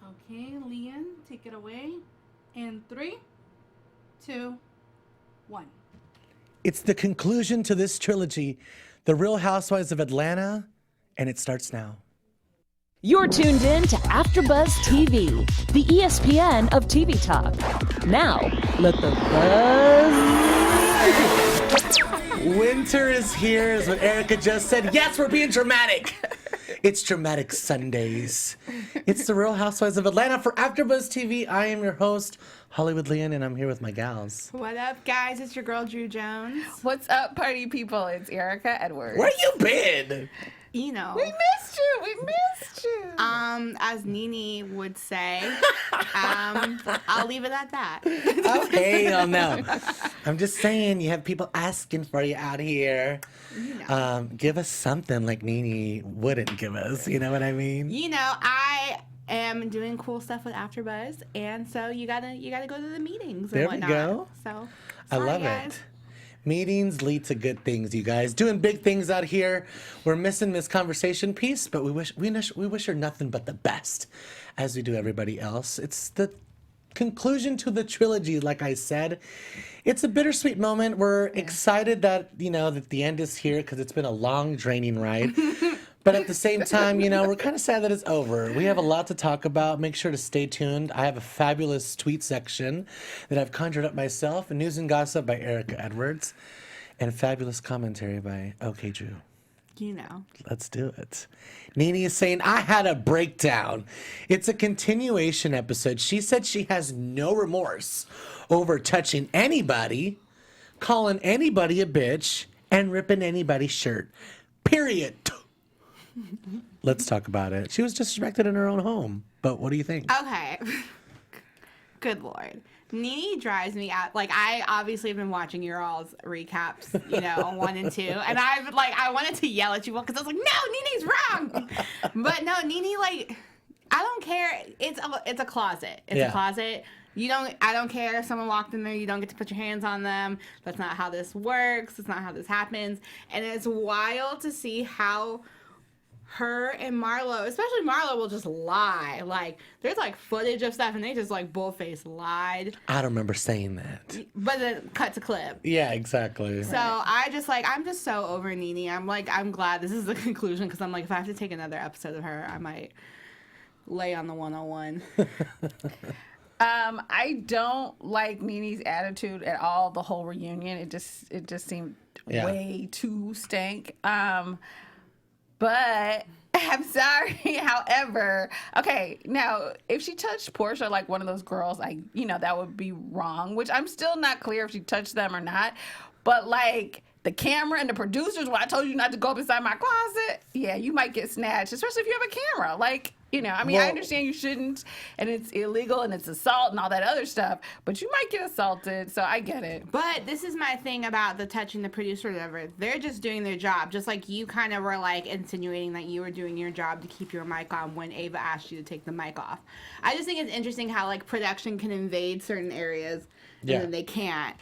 Okay, Leon, take it away. In 3, 2, 1. It's the conclusion to this trilogy, The Real Housewives of Atlanta, and it starts now. You're tuned in to AfterBuzz TV, the ESPN of TV talk. Now, let the buzz. Winter is here, is what Erica just said. Yes, we're being dramatic. It's Dramatic Sundays. It's The Real Housewives of Atlanta for AfterBuzz TV. I am your host, Hollywood Leon, and I'm here with my gals. What up, guys? It's your girl, Drew Jones. What's up, party people? It's Erica Edwards. Where you been? You know. We missed you. We missed you. As Nene would say, I'll leave it at that. Okay, oh no. I'm just saying, you have people asking for you out here. You know. Give us something like Nene wouldn't give us. You know what I mean? You know, I am doing cool stuff with AfterBuzz, and so you gotta go to the meetings and There we whatnot. go. So I love guys. it. Meetings lead to good things, you guys. Doing big things out here. We're missing this conversation piece, but we wish her nothing but the best, as we do everybody else. It's the conclusion to the trilogy, like I said. It's a bittersweet moment. We're excited that, that the end is here because it's been a long, draining ride. But at the same time, we're kind of sad that it's over. We have a lot to talk about. Make sure to stay tuned. I have a fabulous tweet section that I've conjured up myself, and news and gossip by Erica Edwards, and fabulous commentary by OK Drew. You know. Let's do it. Nene is saying, I had a breakdown. It's a continuation episode. She said she has no remorse over touching anybody, calling anybody a bitch, and ripping anybody's shirt. Period. Let's talk about it. She was disrespected in her own home. But what do you think? Okay. Good Lord. Nene drives me out. Like, I obviously have been watching your all's recaps, on 1 and 2. And I wanted to yell at you all because I was like, no, Nene's wrong. But no, Nene, I don't care. It's a closet. It's a closet. I don't care if someone walked in there, you don't get to put your hands on them. That's not how this works. That's not how this happens. And it's wild to see how her and Marlo, especially Marlo, will just lie. There's footage of stuff and they just bullface lied. I don't remember saying that. But then cut to clip. Yeah, exactly. So I'm just so over Nene. I'm glad this is the conclusion because if I have to take another episode of her, I might lay on the 101. I don't like Nene's attitude at all. The whole reunion, it just seemed way too stank. But I'm sorry. However, okay, now if she touched Portia like one of those girls, that would be wrong. Which I'm still not clear if she touched them or not. But the camera and the producers, when I told you not to go up inside my closet, yeah, you might get snatched, especially if you have a camera. I understand you shouldn't, and it's illegal, and it's assault and all that other stuff, but you might get assaulted, so I get it. But this is my thing about the touching the producer or whatever. They're just doing their job, just like you kind of were insinuating that you were doing your job to keep your mic on when Ava asked you to take the mic off. I just think it's interesting how production can invade certain areas and then they can't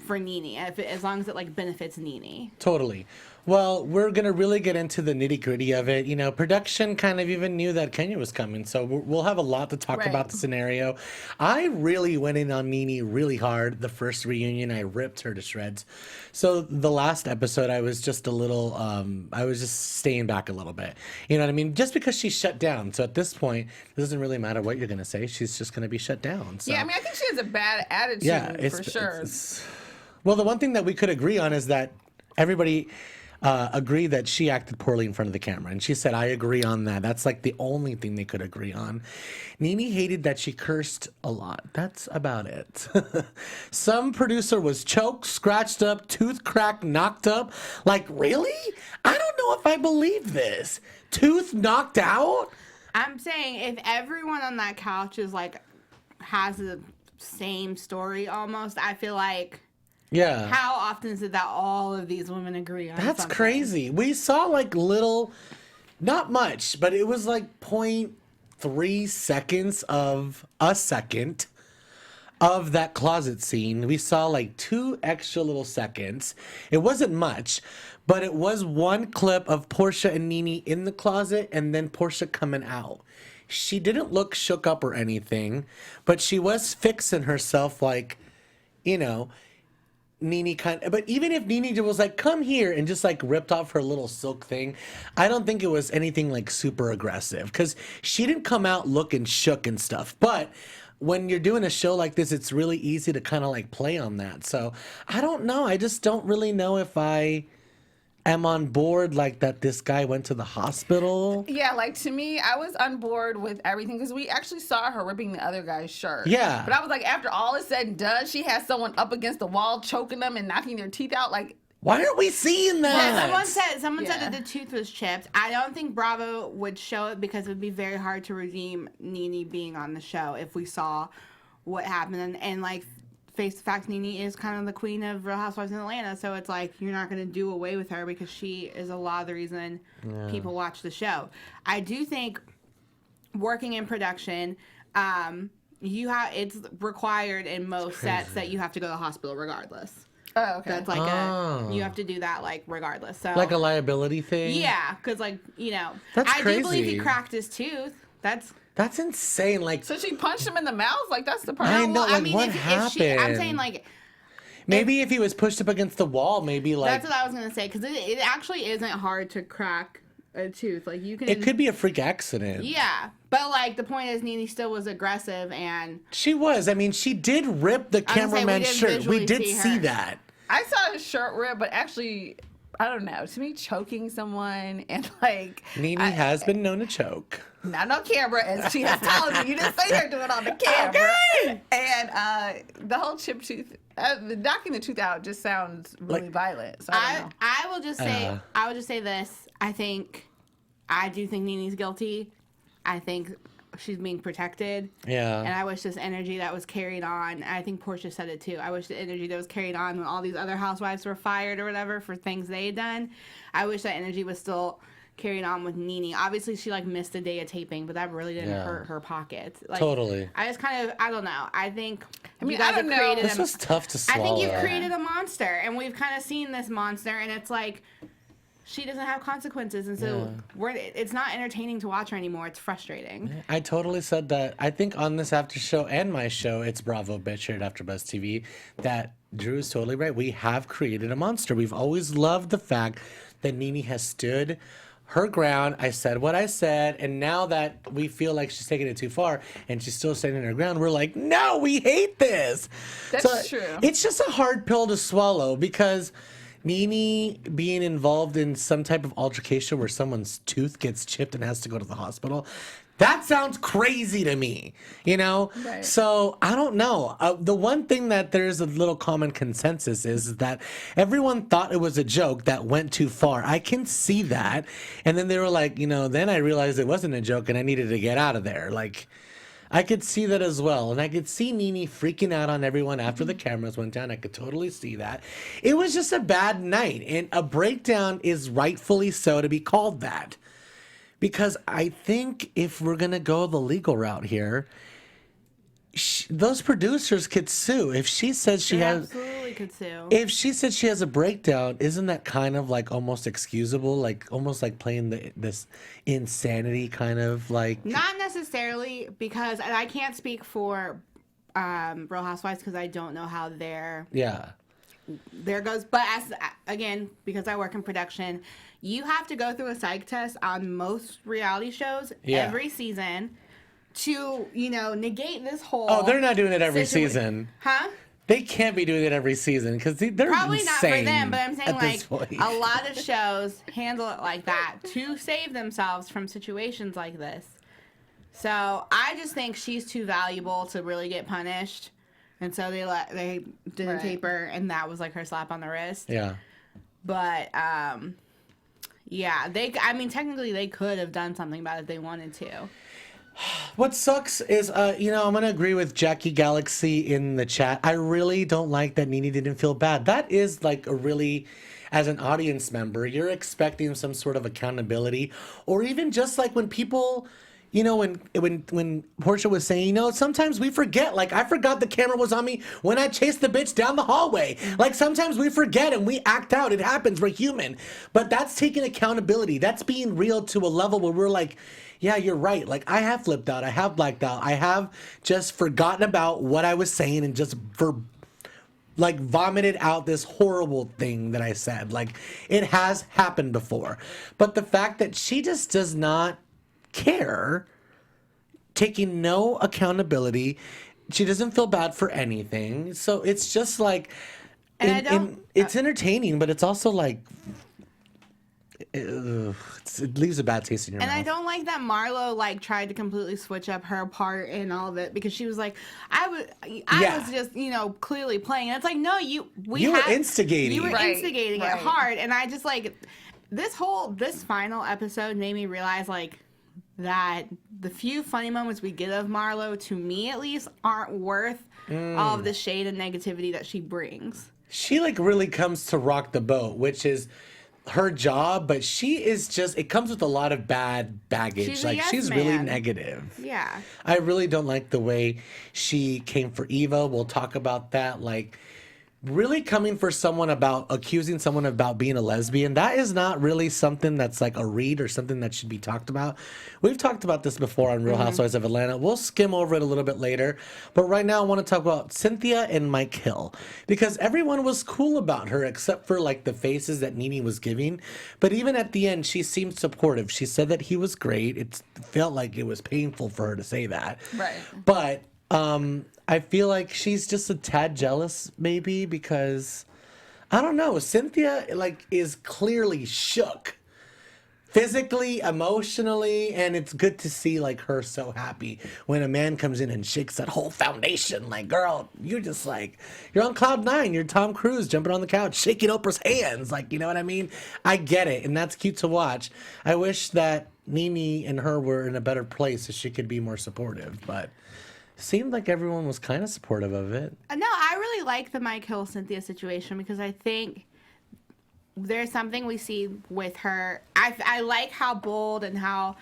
for Nene, as long as it benefits Nene. Totally. Well, we're going to really get into the nitty-gritty of it. Production kind of even knew that Kenya was coming, so we'll have a lot to talk about the scenario. I really went in on Nene really hard the first reunion. I ripped her to shreds. So the last episode, I was just a little, I was just staying back a little bit. You know what I mean? Just because she's shut down. So at this point, it doesn't really matter what you're going to say. She's just going to be shut down. So. Yeah, I think she has a bad attitude for sure. Well, the one thing that we could agree on is that everybody agreed that she acted poorly in front of the camera. And she said, I agree on that. That's the only thing they could agree on. Nene hated that she cursed a lot. That's about it. Some producer was choked, scratched up, tooth cracked, knocked up. Really? I don't know if I believe this. Tooth knocked out? I'm saying if everyone on that couch is has the same story almost, I feel yeah. How often is it that all of these women agree on That's something? crazy. We saw little, not much, but it was 0.3 seconds of a second of that closet scene. We saw 2 extra little seconds. It wasn't much, but it was one clip of Portia and Nene in the closet and then Portia coming out. she didn't look shook up or anything, but she was fixing herself like, you know, Nene but even if Nene was like, come here, and just like ripped off her little silk thing, I don't think it was anything like super aggressive, because she didn't come out looking shook and stuff. But when you're doing a show like this, it's really easy to kind of like play on that. So I don't know. I just don't really know if I am on board like that this guy went to the hospital. Yeah, like to me, I was on board with everything because we actually saw her ripping the other guy's shirt. Yeah. But I was like, after all is said and done, she has someone up against the wall choking them and knocking their teeth out. Like, why aren't we seeing that? Yeah, someone said that the tooth was chipped. I don't think Bravo would show it because it would be very hard to redeem Nene being on the show if we saw what happened. And like, face the fact, Nene is kind of the queen of Real Housewives in Atlanta, so it's like you're not going to do away with her because she is a lot of the reason people watch the show. I do think working in production, it's required in most sets that you have to go to the hospital regardless. oh, okay. That's like you have to do that like regardless. So Like a liability thing? yeah, because like That's I do believe crazy. he cracked his tooth. That's insane. Like, So she punched him in the mouth? Like, that's the problem. I know, like, what I'm happened? saying like. maybe if he was pushed up against the wall, maybe like That's what I was gonna say because it actually isn't hard to crack a tooth. Like you can. it could be a freak accident. Yeah, but like the point is, Nene still was aggressive, and She was. I mean, she did rip the I was gonna say, we cameraman's didn't shirt. We visually did see see her. that. I saw his shirt rip, but actually, I don't know. To me, choking someone and like Nene has been known to choke. not on camera, as she has told me. You didn't say her doing it on the camera. Okay. And the whole chip tooth, knocking the tooth out, just sounds really violent. So I don't know. I will just say, I would just say this. I do think Nene's guilty. I think she's being protected. Yeah. And I wish this energy that was carried on, I think Portia said it too, I wish the energy that was carried on when all these other housewives were fired or whatever for things they had done, I wish that energy was still carried on with Nene. Obviously, she like missed a day of taping, but that really didn't hurt her pockets. Like, Totally. I just kind of, I don't know. I think you I guys don't have know. created This was tough to swallow. I think you've created a monster, and we've kind of seen this monster, and it's like she doesn't have consequences, and so it's not entertaining to watch her anymore. It's frustrating. I totally said that. I think on this after show and my show, it's Bravo Bitch here at AfterBuzz TV, that Drew is totally right. We have created a monster. We've always loved the fact that Nene has stood her ground. I said what I said, and now that we feel like she's taking it too far and she's still standing her ground, we're like, no, we hate this. That's true. It's just a hard pill to swallow because Nene being involved in some type of altercation where someone's tooth gets chipped and has to go to the hospital, that sounds crazy to me, you know? Right. So I don't know. The one thing that there's a little common consensus is that everyone thought it was a joke that went too far. I can see that. And then they were like, then I realized it wasn't a joke and I needed to get out of there. Like, I could see that as well. And I could see Nene freaking out on everyone after the cameras went down. I could totally see that. It was just a bad night. And a breakdown is rightfully so to be called that. Because I think if we're going to go the legal route here, those producers could sue. If she says she has... Absolutely could sue. If she said she has a breakdown, isn't that kind of like almost excusable? Like almost like playing this insanity kind of like... Not necessarily, because and I can't speak for Real Housewives because I don't know how there goes. But again, because I work in production, you have to go through a psych test on most reality shows every season to, negate this whole... Oh, they're not doing it every season. Huh? They can't be doing it every season because they're Probably insane not for them, but I'm saying at this point. a lot of shows handle it like that to save themselves from situations like this. So I just think she's too valuable to really get punished, and so they didn't tape her, and that was like her slap on the wrist. Yeah. But technically they could have done something about it if they wanted to. What sucks is, I'm going to agree with Jackie Galaxy in the chat. I really don't like that Nene didn't feel bad. That is like as an audience member, you're expecting some sort of accountability, or even just like when people, you know, when Portia was saying, you know, sometimes we forget. Like, I forgot the camera was on me when I chased the bitch down the hallway. Like, sometimes we forget and we act out. It happens. We're human. But that's taking accountability. That's being real to a level where we're like, yeah, you're right. Like, I have flipped out. I have blacked out. I have just forgotten about what I was saying and just vomited out this horrible thing that I said. Like, it has happened before. But the fact that she just does not care, taking no accountability, she doesn't feel bad for anything. So it's just like, it's entertaining, but it's also like, it leaves a bad taste in your mouth. And I don't like that Marlo like tried to completely switch up her part in all of it because she was like, I was just, you know, clearly playing. And it's like, no, you were instigating. You were instigating it hard. And I just like this final episode made me realize like that the few funny moments we get of Marlo, to me at least, aren't worth all of the shade and negativity that she brings. She like really comes to rock the boat, which is her job, but she is just, it comes with a lot of bad baggage. She's really negative. Yeah. I really don't like the way she came for Eva. We'll talk about that. Like, really coming for someone about accusing someone about being a lesbian, that is not really something that's like a read or something that should be talked about. We've talked about this before on Real Housewives of Atlanta. We'll skim over it a little bit later. But right now I want to talk about Cynthia and Mike Hill, because everyone was cool about her except for like the faces that Nene was giving. But even at the end, she seemed supportive. She said that he was great. It felt like it was painful for her to say that. Right. But I feel like she's just a tad jealous, maybe, because I don't know. Cynthia like is clearly shook, physically, emotionally, and it's good to see like her so happy when a man comes in and shakes that whole foundation. Like, girl, you're just like, you're on cloud nine. You're Tom Cruise jumping on the couch, shaking Oprah's hands. Like, you know what I mean? I get it, and that's cute to watch. I wish that Nene and her were in a better place so she could be more supportive, but seemed like everyone was kind of supportive of it. No, I really like the Mike Hill Cynthia situation because I think there's something we see with her. I like how bold and how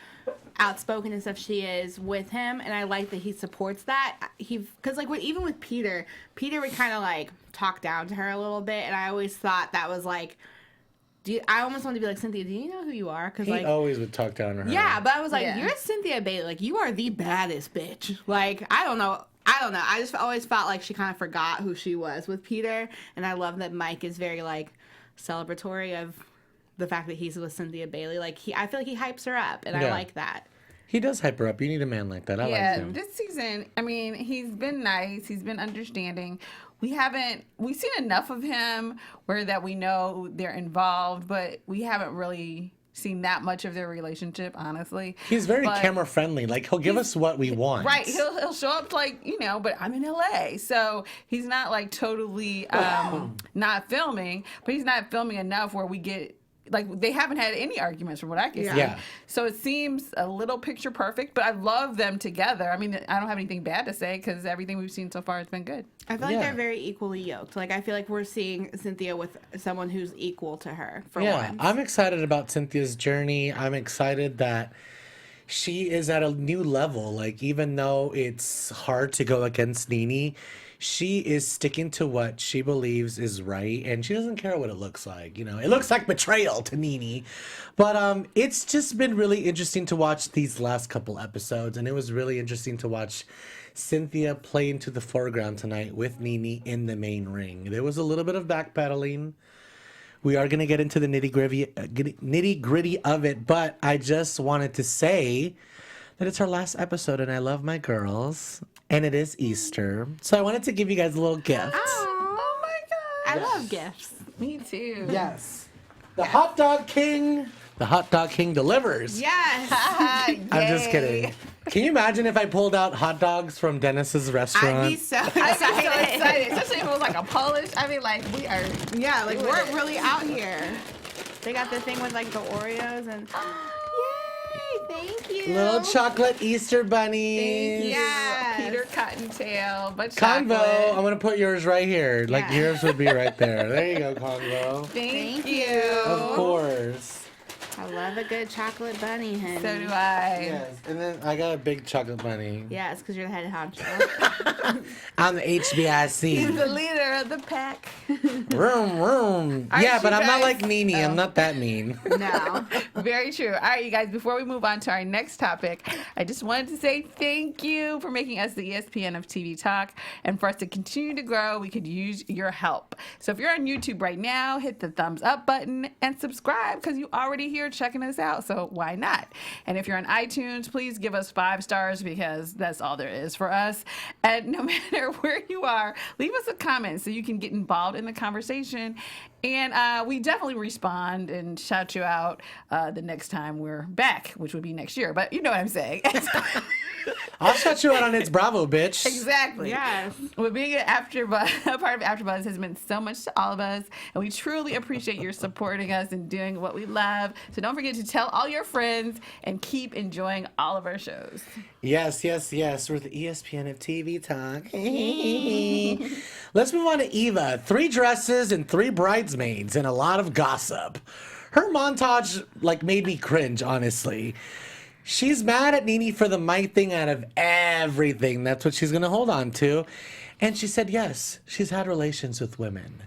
outspoken and stuff she is with him, and I like that he supports that. Because like even with Peter would kind of like talk down to her a little bit, and I always thought that was like, I almost wanted to be like, Cynthia, do you know who you are? Because he always would talk down to her. Yeah, but I was like, you're Cynthia Bailey. Like, you are the baddest bitch. Like, I don't know. I just always felt like she kind of forgot who she was with Peter. And I love that Mike is very, like, celebratory of the fact that he's with Cynthia Bailey. Like, I feel like he hypes her up, and I like that. He does hype her up. You need a man like that. I like him. This season, I mean, he's been nice. He's been understanding. We've seen enough of him where that we know they're involved, but we haven't really seen that much of their relationship, honestly. He's very camera friendly. Like, he'll give us what we want. Right. He'll show up like, you know, but I'm in LA. So he's not like totally not filming, but he's not filming enough where we get, like, they haven't had any arguments from what I can see. Yeah. So it seems a little picture perfect, but I love them together. I mean, I don't have anything bad to say because everything we've seen so far has been good. I feel like they're very equally yoked. Like, I feel like we're seeing Cynthia with someone who's equal to her for once. I'm excited about Cynthia's journey. I'm excited that she is at a new level. Like, even though it's hard to go against Nene, she is sticking to what she believes is right, and she doesn't care what it looks like. You know, it looks like betrayal to Nene, but it's just been really interesting to watch these last couple episodes, and it was really interesting to watch Cynthia play into the foreground tonight with Nene in the main ring. There was a little bit of backpedaling. We are going to get into the nitty gritty of it, but I just wanted to say that it's our last episode, and I love my girls. And it is Easter. So I wanted to give you guys a little gift. Oh my God. I love gifts. Me too. Yes. The Hot Dog King. The Hot Dog King delivers. Yes. I'm just kidding. Can you imagine if I pulled out hot dogs from Dennis's restaurant? I'd be so excited. I'd be so excited. Especially if it was like a Polish. I mean, like, we are. Yeah, like, we're really out here. They got the thing with, like, the Oreos and... Yay, thank you. Little chocolate Easter bunnies. Yes. Peter Cottontail, but Convo. chocolate. I'm going to put yours right here. Like, Yeah. yours would be right there. There you go, Convo. Thank you. you. Of course. I love a good chocolate bunny, honey. So do I. Yes, and then I got a big chocolate bunny. Yes, because you're the head honcho. I'm the He's HBIC. the leader of the pack. Room, room. Aren't Yeah, but you I'm not guys- like Nene. Oh. I'm not that mean. No. Very true. All right, you guys, before we move on to our next topic, I just wanted to say thank you for making us the ESPN of TV Talk. And for us to continue to grow, we could use your help. So if you're on YouTube right now, hit the thumbs up button and subscribe because you already here checking us out. So why not? And if you're on iTunes, please give us 5 stars because that's all there is for us. And no matter where you are, leave us a comment so you can get involved in the conversation. And we definitely respond and shout you out the next time we're back, which would be next year. But you know what I'm saying. I'll shut you out on It's Bravo, bitch. Exactly. Yes. Well, being an AfterBuzz, a part of AfterBuzz has meant so much to all of us, and we truly appreciate your supporting us and doing what we love. So don't forget to tell all your friends and keep enjoying all of our shows. Yes, yes, yes. We're the ESPN of TV Talk. Let's move on to Eva. 3 dresses and 3 bridesmaids and a lot of gossip. Her montage made me cringe, honestly. She's mad at Nene for the mic thing out of everything. That's what she's going to hold on to. And she said, yes, she's had relations with women.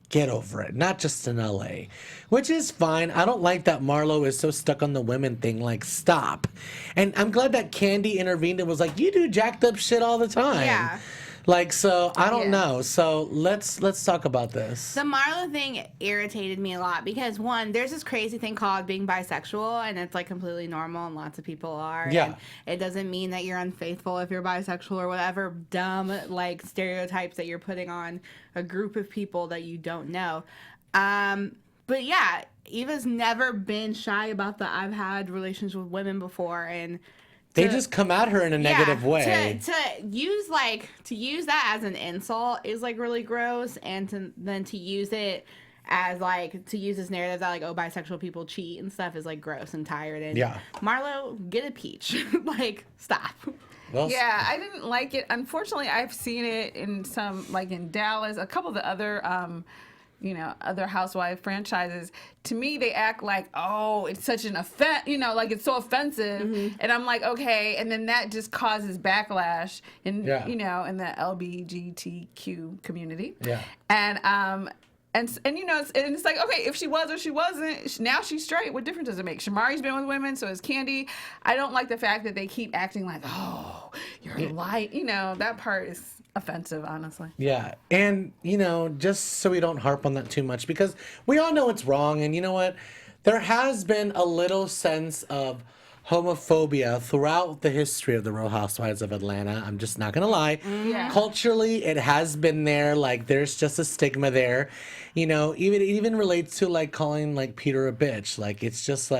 Get over it. Not just in LA. Which is fine. I don't like that Marlo is so stuck on the women thing. Stop. And I'm glad that Candy intervened and was like, you do jacked up shit all the time. Yeah. So I don't Yeah. know. So let's talk about this. The Marlo thing irritated me a lot because, one, there's this crazy thing called being bisexual, and it's completely normal, and lots of people are. Yeah. And it doesn't mean that you're unfaithful if you're bisexual or whatever dumb stereotypes that you're putting on a group of people that you don't know. But yeah, Eva's never been shy about the I've had relations with women before, and They just come at her in a negative way. To use that as an insult is really gross, and then to use it as to use this narrative that bisexual people cheat and stuff is gross and tired. And Yeah. Marlo, get a peach. Stop. Well, Yeah, I didn't like it. Unfortunately, I've seen it in some, in Dallas, a couple of the other other housewife franchises. To me, they act like, oh, it's such an offense, it's so offensive. Mm-hmm. And I'm like, okay. And then that just causes backlash in, Yeah. in the LGBTQ community. Yeah. And, it's like, okay, if she was or she wasn't, now she's straight. What difference does it make? Shamari's been with women, so is Candy. I don't like the fact that they keep acting like, oh, you're light. That part is offensive, honestly. Yeah. And, just so we don't harp on that too much, because we all know it's wrong. And you know what? There has been a little sense of homophobia throughout the history of the Real Housewives of Atlanta. I'm just not going to lie. Yeah. Culturally, it has been there. There's just a stigma there. It even relates to, calling, Peter a bitch. It's just,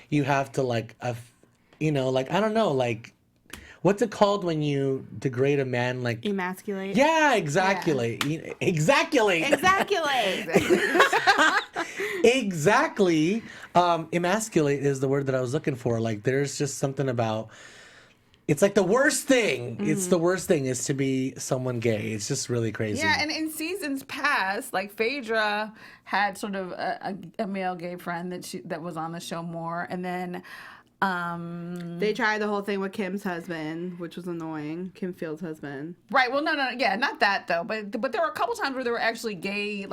you have to, I don't know, what's it called when you degrade a man? Emasculate. Yeah, exactly. Exactly. Exactly. Emasculate is the word that I was looking for. There's just something about. It's the worst thing. Mm-hmm. It's the worst thing is to be someone gay. It's just really crazy. Yeah, and in seasons past, Phaedra had sort of a male gay friend that was on the show more, and then. They tried the whole thing with Kim's husband, which was annoying. Kim Field's husband. Right. Well, no, yeah, not that though. But there were a couple times where there were actually gay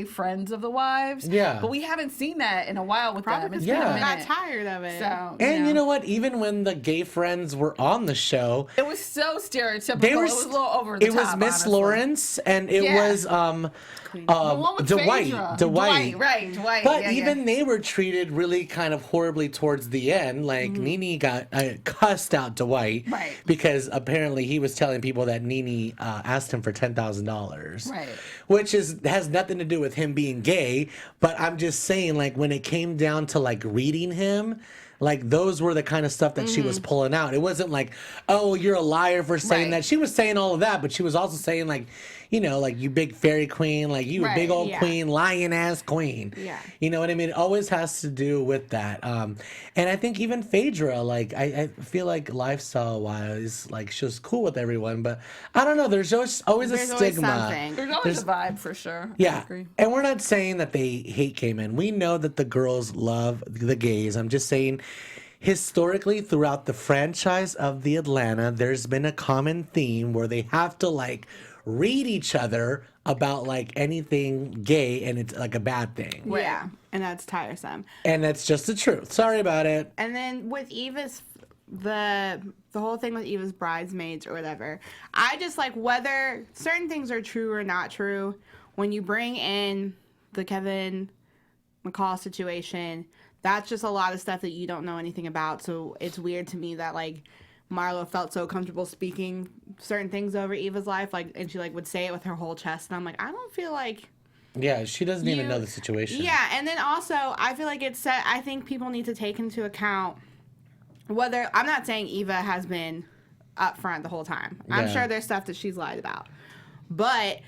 friends of the wives. Yeah. But we haven't seen that in a while with them. It's Yeah. been a I got minute. tired of it. So, And you know what? Even when the gay friends were on the show, it was so stereotypical. they were. It was a little over the It top. was Miss honestly. Lawrence, and it Yeah. was The one with Dwight. Phaedra. Dwight. Right. Dwight. But yeah, even yeah. they were treated really kind of horribly towards the end. Nene got cussed out Dwight Right. because apparently he was telling people that Nene asked him for $10,000. Right. Which has nothing to do with him being gay. But I'm just saying, when it came down to reading him. Those were the kind of stuff that she was pulling out. It wasn't oh, you're a liar for saying Right. that. She was saying all of that, but she was also saying you know, like you big fairy queen, like you a big Right, old yeah. queen, lion ass queen. Yeah. You know what I mean? It always has to do with that. And I think even Phaedra, like I feel like lifestyle wise, like she was cool with everyone, but I don't know. There's always a There's always stigma. something. There's always a vibe for sure. I Yeah, agree. and we're not saying that they hate gay men. We know that the girls love the gays. I'm just saying, historically, throughout the franchise of the Atlanta, there's been a common theme where they have to like read each other about like anything gay, and it's like a bad thing. Yeah, and that's tiresome. And that's just the truth. Sorry about it. And then with Eva's the whole thing with Eva's bridesmaids or whatever, I just like whether certain things are true or not true. When you bring in the Kevin McCall situation, that's just a lot of stuff that you don't know anything about. So it's weird to me that like Marlo felt so comfortable speaking certain things over Eva's life, like, and she like would say it with her whole chest, and I'm like, I don't feel like. Yeah, she doesn't even You- know the situation. Yeah, and then also I feel like it's set. I think people need to take into account whether I'm not saying Eva has been upfront the whole time. I'm Yeah. sure there's stuff that she's lied about, but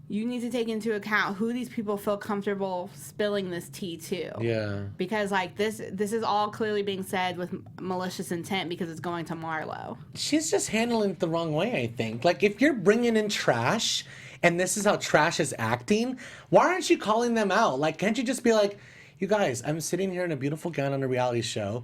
you need to take into account who these people feel comfortable spilling this tea to. Yeah. Because like this is all clearly being said with malicious intent because it's going to Marlo. She's just handling it the wrong way, I think. Like, if you're bringing in trash and this is how trash is acting, why aren't you calling them out? Like, can't you just be like, you guys, I'm sitting here in a beautiful gown on a reality show.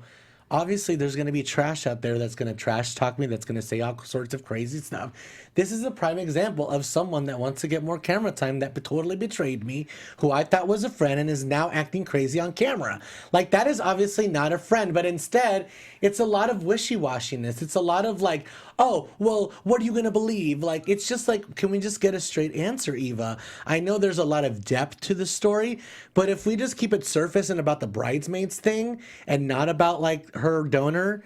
Obviously, there's going to be trash out there that's going to trash talk me, that's going to say all sorts of crazy stuff. This is a prime example of someone that wants to get more camera time that totally betrayed me, who I thought was a friend and is now acting crazy on camera. Like, that is obviously not a friend, but instead, it's a lot of wishy-washiness. It's a lot of like, oh, well, what are you going to believe? Like, it's just like, can we just get a straight answer, Eva? I know there's a lot of depth to the story, but if we just keep it surface and about the bridesmaids thing and not about like her donor,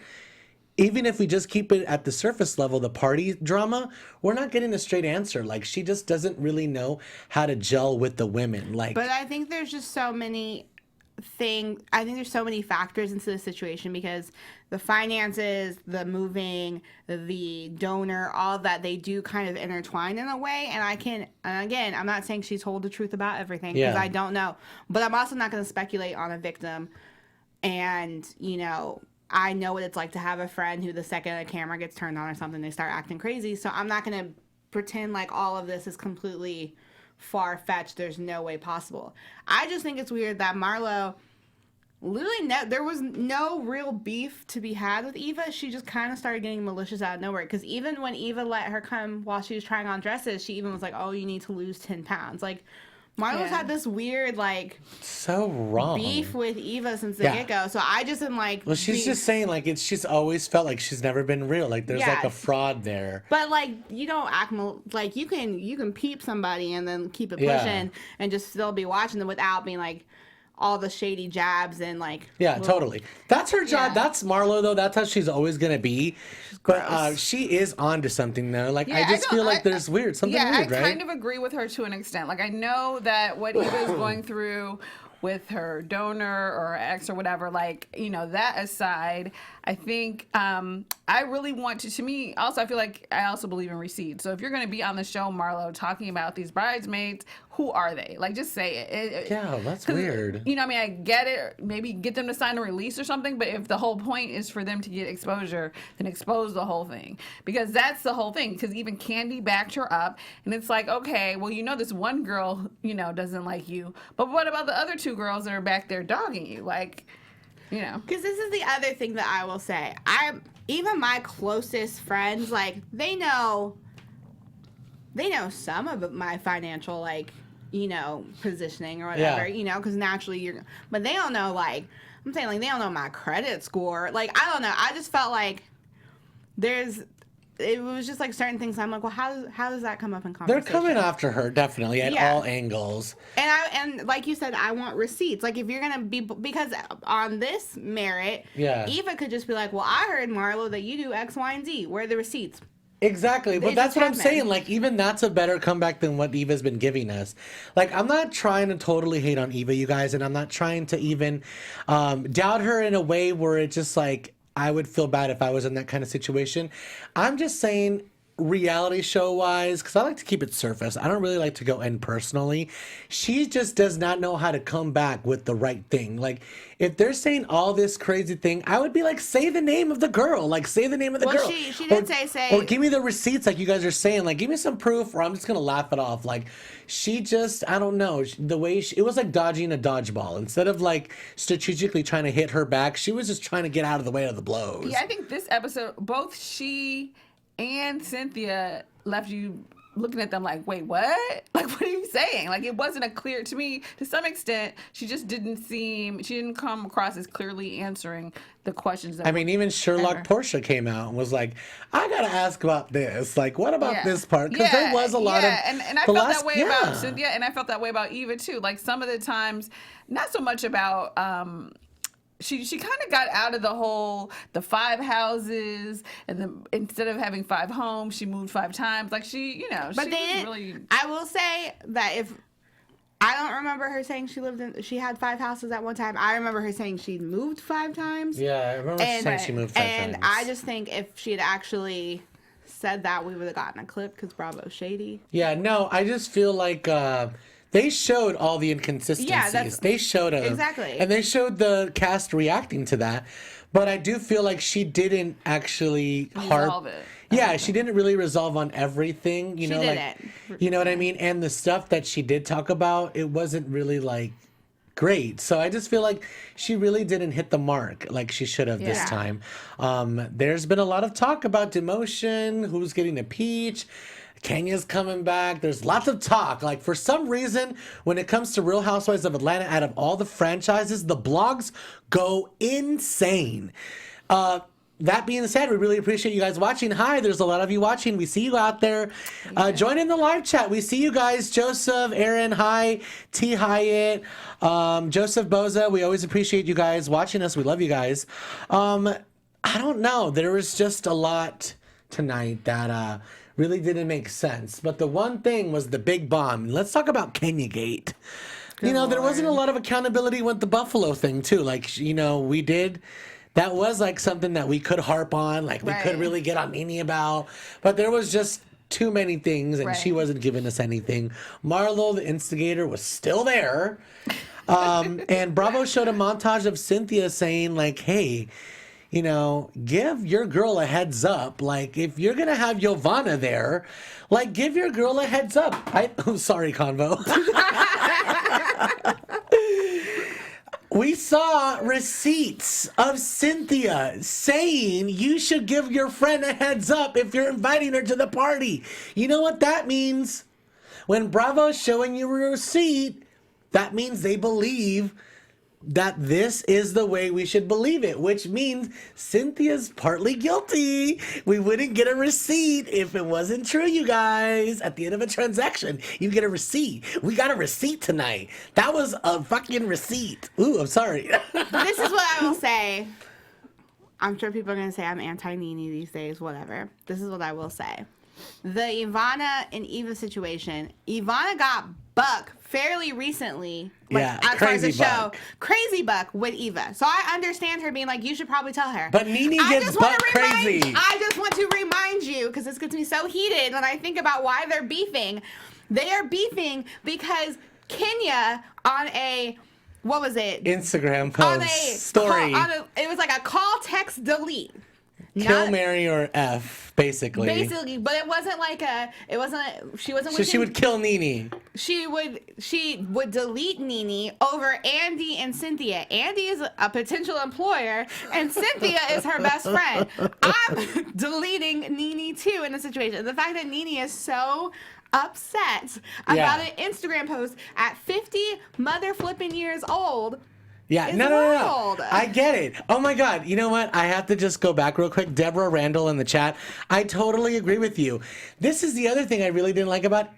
even if we just keep it at the surface level, the party drama, we're not getting a straight answer. Like, she just doesn't really know how to gel with the women. Like, But I think there's just so many I think there's so many factors into the situation because the finances, the moving, the donor, all of that, they do kind of intertwine in a way. And again, I'm not saying she's told the truth about everything because Yeah. I don't know. But I'm also not going to speculate on a victim. And, you know, I know what it's like to have a friend who the second a camera gets turned on or something, they start acting crazy. So I'm not going to pretend like all of this is completely far-fetched. There's no way possible. I just think it's weird that Marlo literally there was no real beef to be had with Eva. She just kind of started getting malicious out of nowhere because even when Eva let her come while she was trying on dresses, she even was like, oh, you need to lose 10 pounds. Like, Marlo's had this weird, like, so wrong. beef with Eva since the Yeah. get-go. So I just am like... Well, she's just saying, like, she's always felt like she's never been real. Like, there's like a Yes. fraud there. But like you don't act like you can peep somebody and then keep it Yeah. pushing and just still be watching them without being like all the shady jabs and like Yeah, little- totally. That's her job. Yeah. That's Marlo, though. That's how she's always gonna be. But gross. she is onto something, though. Like, I Yeah, just feel like there's something Yeah, weird, I right? kind of agree with her to an extent. Like, I know that what Eva is going through with her donor or ex or whatever, like, you know, that aside, I think I really want to me, also, I feel like I also believe in receipts. So if you're going to be on the show, Marlo, talking about these bridesmaids, who are they? Like, just say it. Yeah, that's 'Cause, weird. You know, I mean, I get it. Maybe get them to sign a release or something. But if the whole point is for them to get exposure, then expose the whole thing. Because that's the whole thing. Because even Candy backed her up. And it's like, okay, well, you know, this one girl, you know, doesn't like you. But what about the other two girls that are back there dogging you? Like, you know. Because this is the other thing that I will say. Even my closest friends, like, they know some of my financial, like, you know, positioning or whatever, Yeah. you know, because naturally but they don't know, like, I'm saying, like, they don't know my credit score. Like, I don't know. I just felt like it was just like certain things. I'm like, well, how does that come up in They're conversation? coming after her, definitely, at Yeah. all angles. And like you said, I want receipts. Like, if you're gonna be, because on this merit, Yeah. Eva could just be like, well, I heard, Marlo, that you do X, Y, and Z. Where are the receipts? Exactly, but They that's just what I'm happen. saying. Like, even that's a better comeback than what Eva's been giving us. Like, I'm not trying to totally hate on Eva, you guys, and I'm not trying to even doubt her in a way where it's just like I would feel bad if I was in that kind of situation. I'm just saying, reality show wise, because I like to keep it surface. I don't really like to go in personally. She just does not know how to come back with the right thing. Like, if they're saying all this crazy thing, I would be like, say the name of the girl. Like, say the name of the girl. She did say. Or give me the receipts like you guys are saying. Like, give me some proof or I'm just going to laugh it off. Like, she just, I don't know. The way it was like dodging a dodgeball. Instead of like strategically trying to hit her back, she was just trying to get out of the way of the blows. Yeah, I think this episode, both she and Cynthia left you looking at them like, wait, what? Like, what are you saying? Like, it wasn't a clear, to me, to some extent, she didn't come across as clearly answering the questions. I mean, even Sherlock Portia came out and was like, I got to ask about this. Like, what about this part? Because there was a lot of... and I felt that way about Cynthia, and I felt that way about Eva, too. Like, some of the times, not so much about... She kind of got out of the 5 houses, and instead of having 5 homes, she moved 5 times. Like, she, But she was really... I will say that I don't remember her saying she had 5 houses at one time. I remember her saying she moved 5 times. Yeah, I remember saying she moved 5 times. And I just think if she had actually said that, we would have gotten a clip because Bravo's shady. Yeah, no, I just feel like... they showed all the inconsistencies. Yeah, they showed them. Exactly. And they showed the cast reacting to that. But I do feel like she didn't actually resolve it. Yeah, she didn't really resolve on everything. You know what I mean? And the stuff that she did talk about, it wasn't really like great. So I just feel like she really didn't hit the mark like she should have this time. There's been a lot of talk about demotion, who's getting impeached. Kenya's coming back. There's lots of talk. Like, for some reason, when it comes to Real Housewives of Atlanta, out of all the franchises, the blogs go insane. That being said, we really appreciate you guys watching. Hi, there's a lot of you watching. We see you out there. Join in the live chat. We see you guys. Joseph, Aaron, hi. T. Hyatt, Joseph Boza. We always appreciate you guys watching us. We love you guys. I don't know. There was just a lot tonight that... really didn't make sense. But the one thing was the big bomb. Let's talk about Kenya Gate. There wasn't a lot of accountability with the Buffalo thing, too. Like, we did... That was, like, something that we could harp on. Like, we could really get on Nene about. But there was just too many things, and she wasn't giving us anything. Marlo, the instigator, was still there. And Bravo showed a montage of Cynthia saying, like, hey... give your girl a heads up. Like, if you're going to have Giovanna there, like, give your girl a heads up. I'm sorry, Convo. We saw receipts of Cynthia saying you should give your friend a heads up if you're inviting her to the party. You know what that means? When Bravo's showing you a receipt, that means they believe that this is the way we should believe it, which means Cynthia's partly guilty. We wouldn't get a receipt if it wasn't true, you guys. At the end of a transaction, you get a receipt. We got a receipt tonight. That was a fucking receipt. Ooh, I'm sorry. This is what I will say. I'm sure people are going to say I'm anti-Nene these days, whatever. This is what I will say. The Ivana and Eva situation, Ivana got buck fairly recently. Yeah, as far as the crazy buck. show, crazy buck with Eva. So I understand her being like, you should probably tell her. But Nene gets buck crazy. I just want to remind you, because this gets me so heated when I think about why they're beefing. They are beefing because Kenya on a, what was it? Instagram post, story. It was like a call, text, delete. Kill, marry, or F, basically. Basically, but it wasn't like she wasn't So she would kill Nene. She would delete Nene over Andy and Cynthia. Andy is a potential employer, and Cynthia is her best friend. I'm deleting Nene too in the situation. The fact that Nene is so upset about an Instagram post at 50 mother flipping years old. Yeah, no. I get it. Oh my God. You know what? I have to just go back real quick. Deborah Randall in the chat. I totally agree with you. This is the other thing I really didn't like about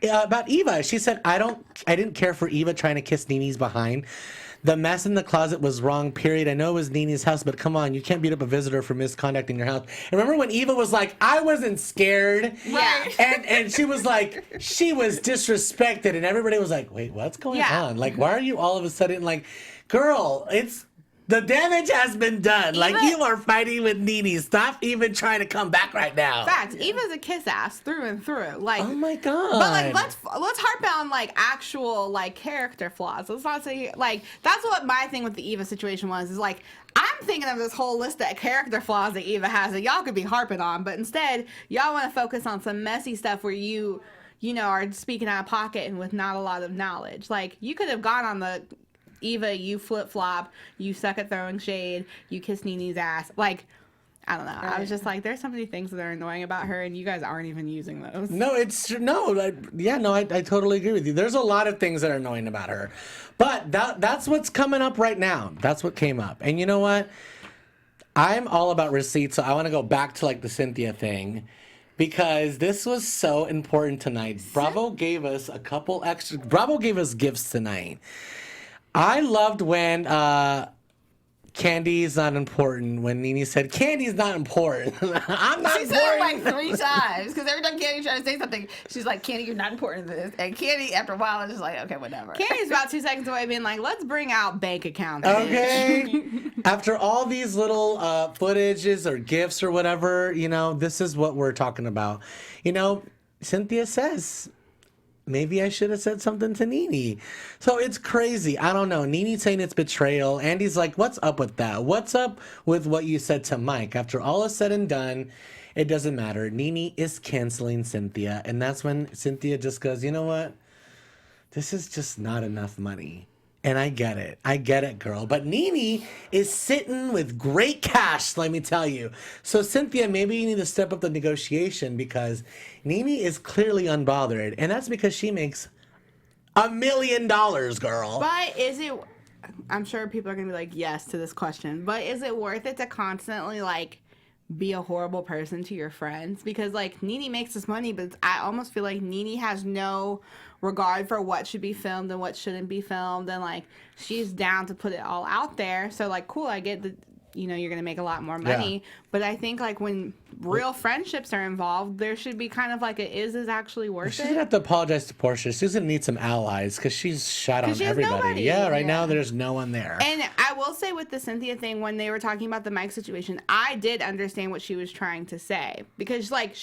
Eva. She said, I didn't care for Eva trying to kiss Nene's behind. The mess in the closet was wrong, period. I know it was Nene's house, but come on, you can't beat up a visitor for misconduct in your house. And remember when Eva was like, I wasn't scared? Yeah. And she was like, she was disrespected, and everybody was like, wait, what's going on? Like, why are you all of a sudden like, girl, The damage has been done. Like, Eva- you are fighting with Nene. Stop even trying to come back right now. Fact, Eva's a kiss ass through and through. Like, Oh my God. But like, let's harp on like actual like character flaws. Let's not say like that's what my thing with the Eva situation was. Is like I'm thinking of this whole list of character flaws that Eva has that y'all could be harping on, but instead y'all want to focus on some messy stuff where you know are speaking out of pocket and with not a lot of knowledge. Like you could have gone on the Eva, you flip flop, you suck at throwing shade, you kiss Nene's ass, like. I don't know. Right. I was just like, there's so many things that are annoying about her, and you guys aren't even using those. No, I totally agree with you. There's a lot of things that are annoying about her, but that's what's coming up right now. That's what came up, and you know what? I'm all about receipts, so I want to go back to like the Cynthia thing because this was so important tonight. Bravo gave us Bravo gave us gifts tonight. I loved when. Candy's not important. When Nene said, Candy's not important. I'm not She important. said it like 3 times because every time Candy tried to say something, she's like, Candy, you're not important to this. And Candy, after a while, is just like, okay, whatever. Candy's about 2 seconds away being like, let's bring out bank accounts. bitch." Okay. After all these little footages or gifts or whatever, you know, this is what we're talking about. You know, Cynthia says, maybe I should have said something to Nene. So it's crazy. I don't know. Nene's saying it's betrayal. Andy's like, what's up with that? What's up with what you said to Mike? After all is said and done, it doesn't matter. Nene is canceling Cynthia. And that's when Cynthia just goes, you know what? This is just not enough money. And I get it. I get it, girl. But Nene is sitting with great cash, let me tell you. So, Cynthia, maybe you need to step up the negotiation because Nene is clearly unbothered. And that's because she makes $1 million, girl. But is it, I'm sure people are going to be like, yes to this question, but is it worth it to constantly, like, be a horrible person to your friends? Because, like, Nene makes this money, but I almost feel like Nene has no regard for what should be filmed and what shouldn't be filmed, and like she's down to put it all out there. So like, cool, I get that, you know, you're gonna make a lot more money, but I think like when real friendships are involved, there should be kind of like is this actually worth She's it? gonna have to apologize to Portia. She's gonna need some allies because she's shot on she has everybody. nobody. Yeah, right now there's no one there. And I will say with the Cynthia thing, when they were talking about the Mike situation, I did understand what she was trying to say because like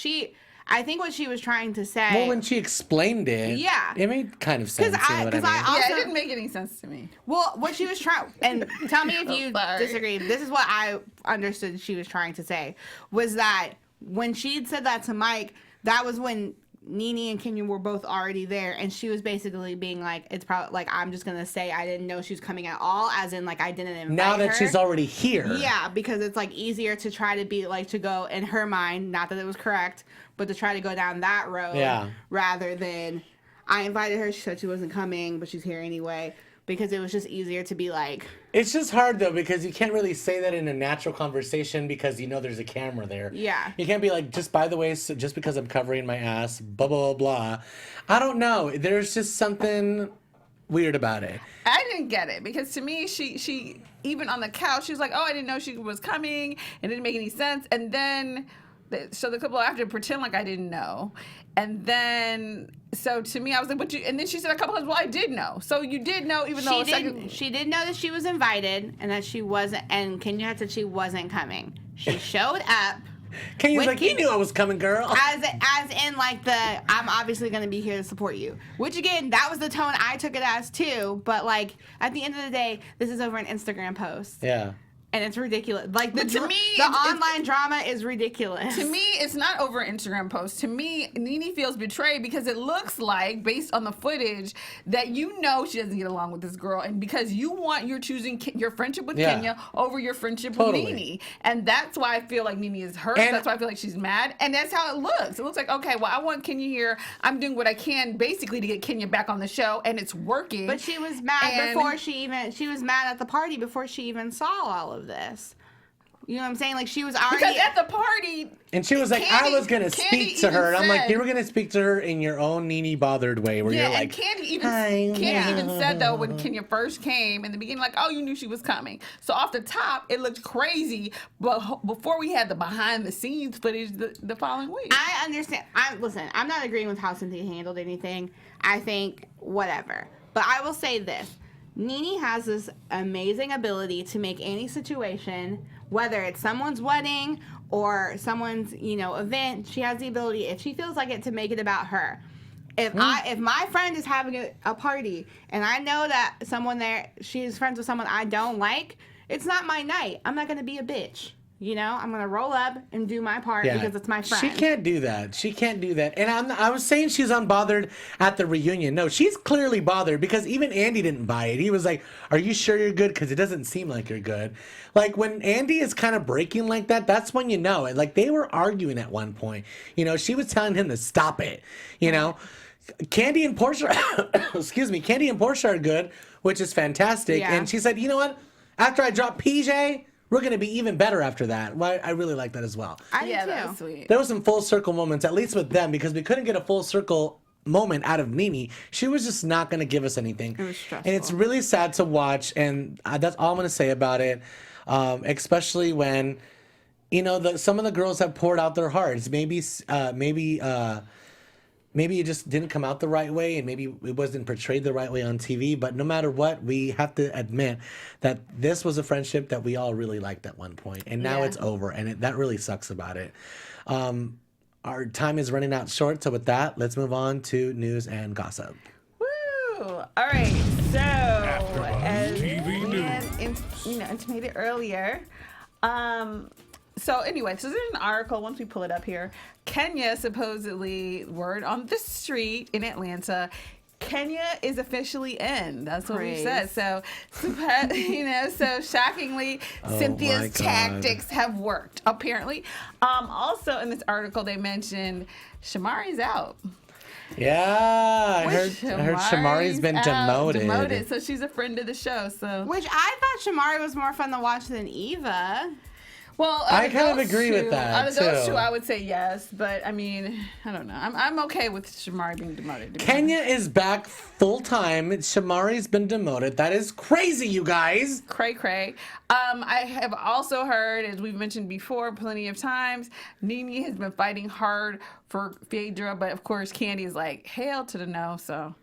I think what she was trying to say. Well, when she explained it, Yeah. it made kind of sense. You know what I mean? Yeah, it didn't make any sense to me. Well, what she was trying, and tell me if you Sorry. disagree. This is what I understood she was trying to say, was that when she had said that to Mike, that was when Nene and Kenya were both already there, and she was basically being like, it's probably like, I'm just gonna say I didn't know she was coming at all, as in like I didn't invite now that her. she's already here. Yeah, because it's like easier to try to be like to go in her mind, not that it was correct, but to try to go down that road rather than I invited her, she said she wasn't coming, but she's here anyway. Because it was just easier to be like. It's just hard though because you can't really say that in a natural conversation because you know there's a camera there. Yeah. You can't be like, just by the way, so just because I'm covering my ass, blah blah blah. I don't know. There's just something weird about it. I didn't get it because to me, she even on the couch, she was like, "Oh, I didn't know she was coming," and it didn't make any sense. And then, so the couple after pretend like I didn't know, and then so to me, I was like, "But you?" And then she said a couple times, "Well, I did know." So you did know, even though She did know that she was invited and that she wasn't, and Kenya had said she wasn't coming. She showed up. Kenya's like, you knew I was coming, girl. As in like I'm obviously going to be here to support you. Which again, that was the tone I took it as too. But like at the end of the day, this is over an Instagram post. Yeah. And it's ridiculous. Like But to me, the online drama is ridiculous. To me, it's not over an Instagram post. To me, Nene feels betrayed because it looks like, based on the footage, that you know she doesn't get along with this girl, and because you're choosing your friendship with Kenya over your friendship with Nene, and that's why I feel like Nene is hurt. And that's why I feel like she's mad, and that's how it looks. It looks like, okay, well, I want Kenya here. I'm doing what I can basically to get Kenya back on the show, and it's working. But she was mad before she was mad at the party before she even saw all of this. You know what I'm saying? Like she was already because at the party, and she was like, I was gonna speak to her. And I'm like, said- you were gonna speak to her in your own Nene bothered way, where you're like, and Candy even Hi. said though when Kenya first came in the beginning, like, oh, you knew she was coming. So off the top, it looked crazy, but before we had the behind the scenes footage the following week. I understand. Listen, I'm not agreeing with how Cynthia handled anything. I think whatever. But I will say this. Nene has this amazing ability to make any situation, whether it's someone's wedding or someone's, event, she has the ability, if she feels like it, to make it about her. If my friend is having a party and I know that someone there, she's friends with someone I don't like, it's not my night. I'm not going to be a bitch. I'm going to roll up and do my part because it's my friend. She can't do that. And I was saying she's unbothered at the reunion. No, she's clearly bothered because even Andy didn't buy it. He was like, are you sure you're good? Because it doesn't seem like you're good. Like, when Andy is kind of breaking like that, that's when you know it. Like, they were arguing at one point. She was telling him to stop it, Candy and Portia, Candy and Portia are good, which is fantastic. Yeah. And she said, you know what? After I drop PJ, we're going to be even better after that. Well, I really like that as well. I do too. That was sweet. There was some full circle moments, at least with them, because we couldn't get a full circle moment out of Nene. She was just not going to give us anything. It was stressful. And it's really sad to watch, and that's all I'm going to say about it, especially when, some of the girls have poured out their hearts. Maybe it just didn't come out the right way, and maybe it wasn't portrayed the right way on TV. But no matter what, we have to admit that this was a friendship that we all really liked at one point, and now it's over, and that really sucks about it. Our time is running out short, so with that, let's move on to news and gossip. Woo! All right, so as we intimated earlier, so anyway, so there's an article, once we pull it up here, Kenya supposedly, word on the street in Atlanta, Kenya is officially in. That's what we said. So, so shockingly, Cynthia's tactics have worked, apparently. Also in this article, they mentioned Shamari's out. Yeah, I heard Shamari's been demoted. So she's a friend of the show. So, which I thought Shamari was more fun to watch than Eva. Well, I kind of agree with that. Out of those two, I would say yes, but I mean, I don't know. I'm okay with Shamari being demoted. Kenya is back full time. Shamari's been demoted. That is crazy, you guys. Cray. I have also heard, as we've mentioned before, plenty of times, Nene has been fighting hard for Phaedra, but of course, Candy is like, hell to the no. So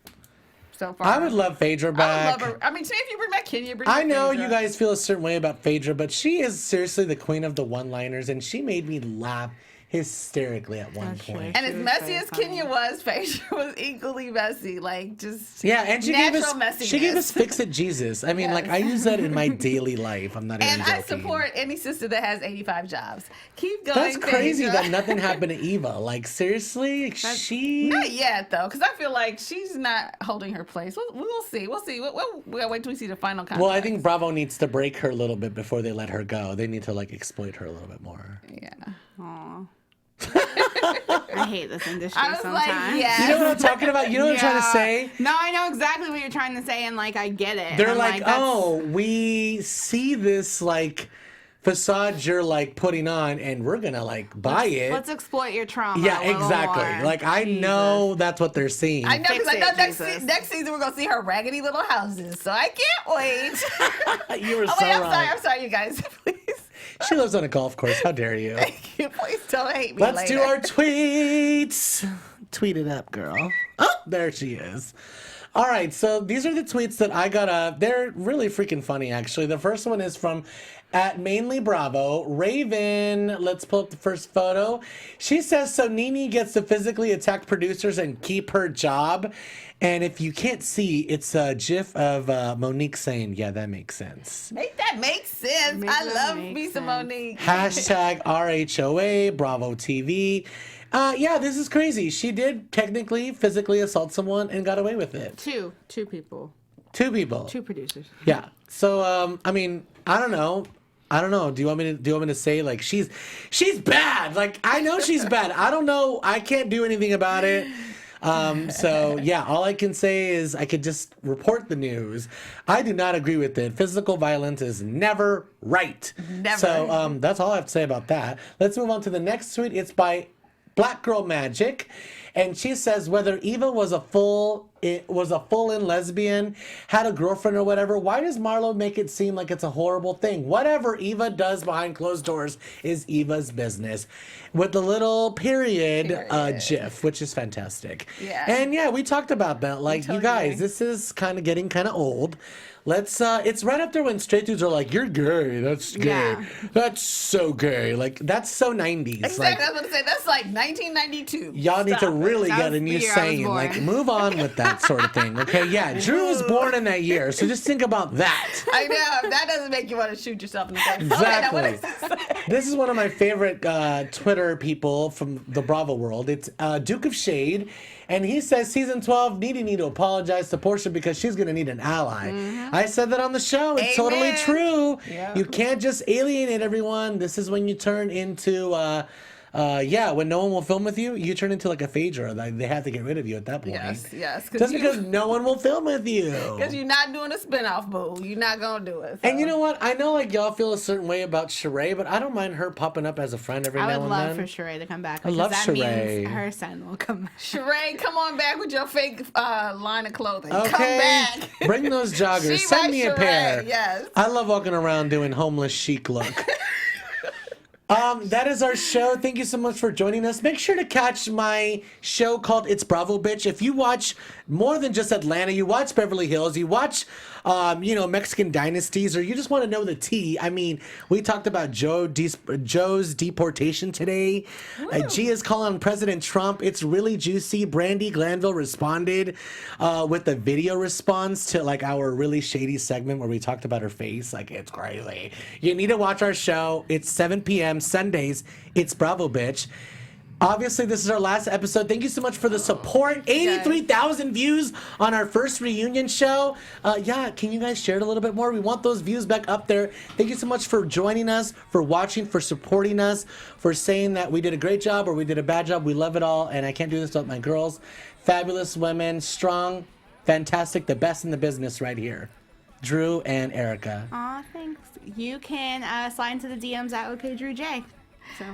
far, I would love Phaedra back. I would love her. I mean, if you bring back Kenya, I know you guys feel a certain way about Phaedra, but she is seriously the queen of the one-liners, and she made me laugh hysterically at one point. And as messy as Kenya was, Phaedra was equally messy. Like, just and she messiness. gave us Fix It Jesus. I mean, like, I use that in my daily life. I'm not even joking. And I support any sister that has 85 jobs. Keep going, That's crazy Phaedra. that nothing happened to Eva. Like, seriously? Not yet, though, because I feel like she's not holding her place. We'll see. We'll gotta wait till we see the final contract. Well, I think Bravo needs to break her a little bit before they let her go. They need to, like, exploit her a little bit more. Yeah. Aww. I hate this industry sometimes. Like, yeah. You know what I'm talking about? You know what I'm trying to say? No, I know exactly what you're trying to say, and like I get it. They're like, oh, we see this like facade you're like putting on, and we're gonna like buy it. Let's exploit your trauma. Yeah, exactly. More. Like I know that's what they're seeing. I know, because I know next season we're gonna see her raggedy little houses, so I can't wait. You were so wrong. I'm sorry, you guys. Please. She lives on a golf course. How dare you? Thank you. Please don't hate me. Let's do our tweets. Tweet it up, girl. Oh, there she is. All right, so these are the tweets that I got up. They're really freaking funny, actually. The first one is from @MainlyBravo. Raven, let's pull up the first photo. She says, so Nene gets to physically attack producers and keep her job. And if you can't see, it's a gif of Monique saying, yeah, that makes sense. Make that make sense. I love me some Monique. Hashtag RHOA, Bravo TV. Yeah, this is crazy. She did technically physically assault someone and got away with it. Two people. Two people. Two producers. Yeah. So, I mean, I don't know. Do you want me to say like she's bad? Like I know she's bad. I don't know. I can't do anything about it. So yeah, all I can say is I could just report the news. I do not agree with it. Physical violence is never right. Never. So that's all I have to say about that. Let's move on to the next tweet. It's by Black Girl Magic, and she says whether Eva was a full-in lesbian, had a girlfriend or whatever, why does Marlo make it seem like it's a horrible thing? Whatever Eva does behind closed doors is Eva's business. With the little period. GIF, which is fantastic. Yeah. And yeah, we talked about that. Like, you guys, this is kind of getting kind of old. It's right up there when straight dudes are like, "You're gay. That's gay. Yeah. That's so gay." Like that's so 90s. Exactly. Like, I was gonna say that's like 1992. y'all need to Stop it. really That get was a new the year I was saying. born. Like, move on with that sort of thing. Okay, yeah. Drew was born in that year, so just think about that. I know that doesn't make you want to shoot yourself in the face. Exactly. Okay, now what is this? This is one of my favorite Twitter people from the Bravo world. It's Duke of Shade. And he says season 12, Nene need to apologize to Portia because she's going to need an ally. I said that on the show. It's totally Amen. true. Yeah. You can't just alienate everyone. This is when you turn into, when no one will film with you, you turn into like a Phaedra. They have to get rid of you at that point. Yes. Just because no one will film with you. Because you're not doing a spinoff, boo. You're not going to do it. So. And you know what? I know like y'all feel a certain way about Sheree, but I don't mind her popping up as a friend every I now would and love then. for Sheree to come back. I love that Sheree. means her son will come back. Sheree, come on back with your fake line of clothing. Come Okay, back. bring those joggers. She Send right, me a Sheree, pair. yes. I love walking around doing homeless chic look. That is our show. Thank you so much for joining us. Make sure to catch my show called It's Bravo Bitch. If you watch more than just Atlanta, you watch Beverly Hills, you watch, Mexican dynasties, or you just want to know the tea. I mean, we talked about Joe's deportation today. G is calling President Trump. It's really juicy. Brandy Glanville responded with a video response to like our really shady segment where we talked about her face. Like, it's crazy. You need to watch our show. It's 7 p.m. Sundays. It's Bravo Bitch. Obviously, this is our last episode. Thank you so much for the support. 83,000 views on our first reunion show. Can you guys share it a little bit more? We want those views back up there. Thank you so much for joining us, for watching, for supporting us, for saying that we did a great job or we did a bad job. We love it all, and I can't do this without my girls. Fabulous women, strong, fantastic, the best in the business right here. Drew and Erica. Aw, thanks. You can slide into the DMs at OKDrewJ. So.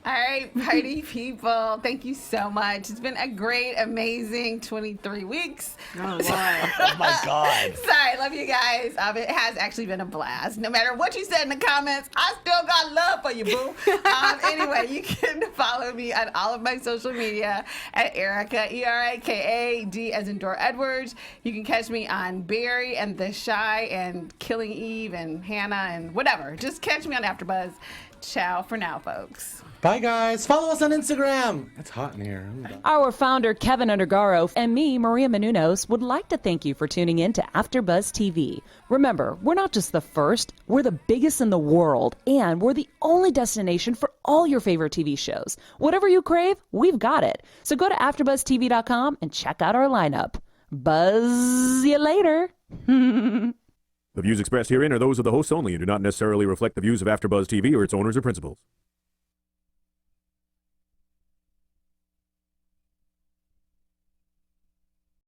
All right, party people, thank you so much. It's been a great, amazing 23 weeks. Oh, Lord. Oh my God. Sorry, love you guys. It has actually been a blast. No matter what you said in the comments, I still got love for you, boo. Anyway, you can follow me on all of my social media at Erica, ERIKAD, as in Dora Edwards. You can catch me on Barry and The Shy and Killing Eve and Hannah and whatever. Just catch me on AfterBuzz. Ciao for now, folks. Bye, guys. Follow us on Instagram. It's hot in here. Our founder, Keven Undergaro, and me, Maria Menounos, would like to thank you for tuning in to AfterBuzz TV. Remember, we're not just the first, we're the biggest in the world, and we're the only destination for all your favorite TV shows. Whatever you crave, we've got it. So go to AfterBuzzTV.com and check out our lineup. Buzz you later. The views expressed herein are those of the hosts only and do not necessarily reflect the views of AfterBuzz TV or its owners or principals.